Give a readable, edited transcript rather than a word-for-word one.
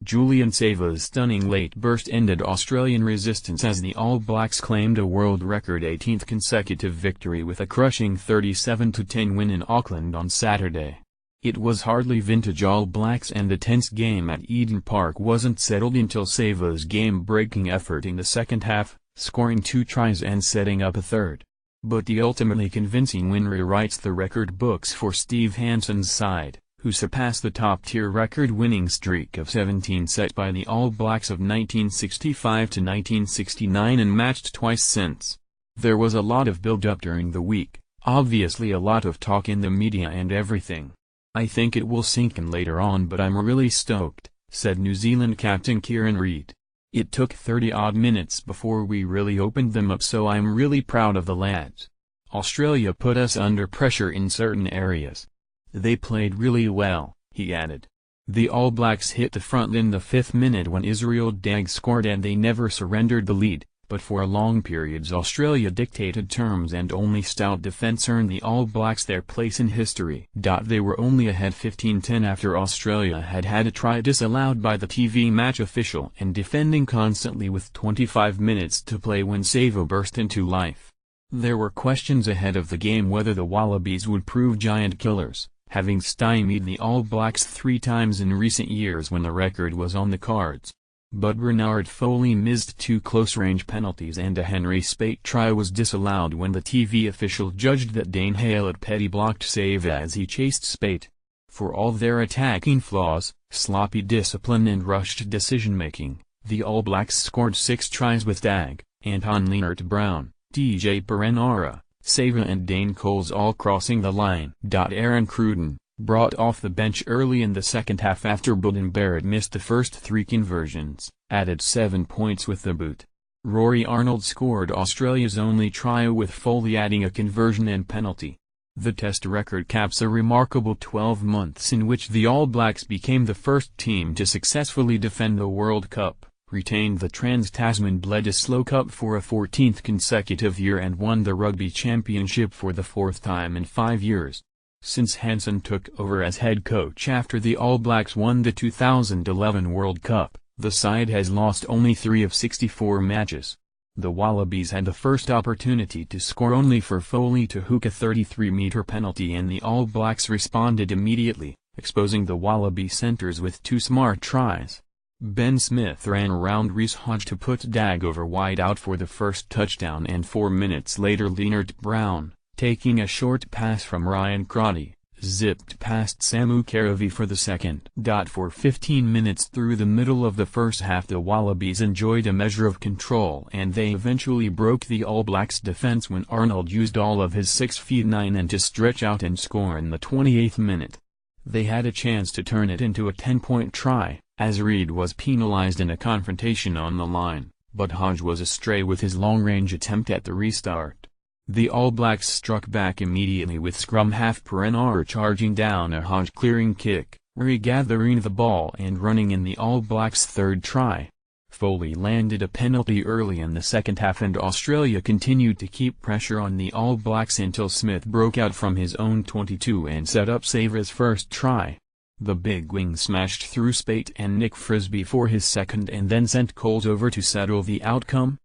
Julian Sava's stunning late burst ended Australian resistance as the All Blacks claimed a world record 18th consecutive victory with a crushing 37-10 win in Auckland on Saturday. It was hardly vintage All Blacks, and the tense game at Eden Park wasn't settled until Sava's game-breaking effort in the second half, scoring 2 tries and setting up a third. But the ultimately convincing win rewrites the record books for Steve Hanson's side, who surpassed the top-tier record-winning streak of 17 set by the All Blacks of 1965 to 1969 and matched twice since. There was a lot of build-up during the week, obviously a lot of talk in the media and everything. I think it will sink in later on, but I'm really stoked, said New Zealand captain Kieran Reid. It took 30-odd minutes before we really opened them up, so I'm really proud of the lads. Australia put us under pressure in certain areas. They played really well, he added. The All Blacks hit the front in the 5th minute when Israel Dagg scored, and they never surrendered the lead, but for long periods Australia dictated terms and only stout defence earned the All Blacks their place in history. They were only ahead 15-10 after Australia had had a try disallowed by the TV match official and defending constantly with 25 minutes to play when Sava burst into life. There were questions ahead of the game whether the Wallabies would prove giant killers, having stymied the All Blacks 3 times in recent years when the record was on the cards. But Bernard Foley missed 2 close-range penalties and a Henry Spate try was disallowed when the TV official judged that Dane Haylett-Petty blocked Sava as he chased Spate. For all their attacking flaws, sloppy discipline and rushed decision-making, the All Blacks scored 6 tries with Dagg, Anton Lienert-Brown, DJ Perenara, Sava and Dane Coles all crossing the line. Aaron Cruden, brought off the bench early in the second half after Beauden Barrett missed the first 3 conversions, added 7 points with the boot. Rory Arnold scored Australia's only try with Foley adding a conversion and penalty. The Test record caps a remarkable 12 months in which the All Blacks became the first team to successfully defend the World Cup, retained the Trans-Tasman Bledisloe Cup for a 14th consecutive year and won the Rugby Championship for the 4th time in 5 years. Since Hanson took over as head coach after the All Blacks won the 2011 World Cup, the side has lost only 3 of 64 matches. The Wallabies had the first opportunity to score only for Foley to hook a 33-metre penalty, and the All Blacks responded immediately, exposing the Wallaby centres with 2 smart tries. Ben Smith ran around Reece Hodge to put Dagg over wide out for the first touchdown, and 4 minutes later Lienert-Brown, taking a short pass from Ryan Crotty, zipped past Samu Kerevi for the second. For 15 minutes through the middle of the first half the Wallabies enjoyed a measure of control, and they eventually broke the All Blacks' defence when Arnold used all of his 6'9" and to stretch out and score in the 28th minute. They had a chance to turn it into a 10-point try, as Reid was penalised in a confrontation on the line, but Hodge was astray with his long-range attempt at the restart. The All Blacks struck back immediately with scrum half Perenara charging down a Hodge clearing kick, regathering the ball and running in the All Blacks' 3rd try. Foley landed a penalty early in the second half and Australia continued to keep pressure on the All Blacks until Smith broke out from his own 22 and set up Sava's first try. The big wing smashed through Spate and Nick Frisby for his second and then sent Coles over to settle the outcome.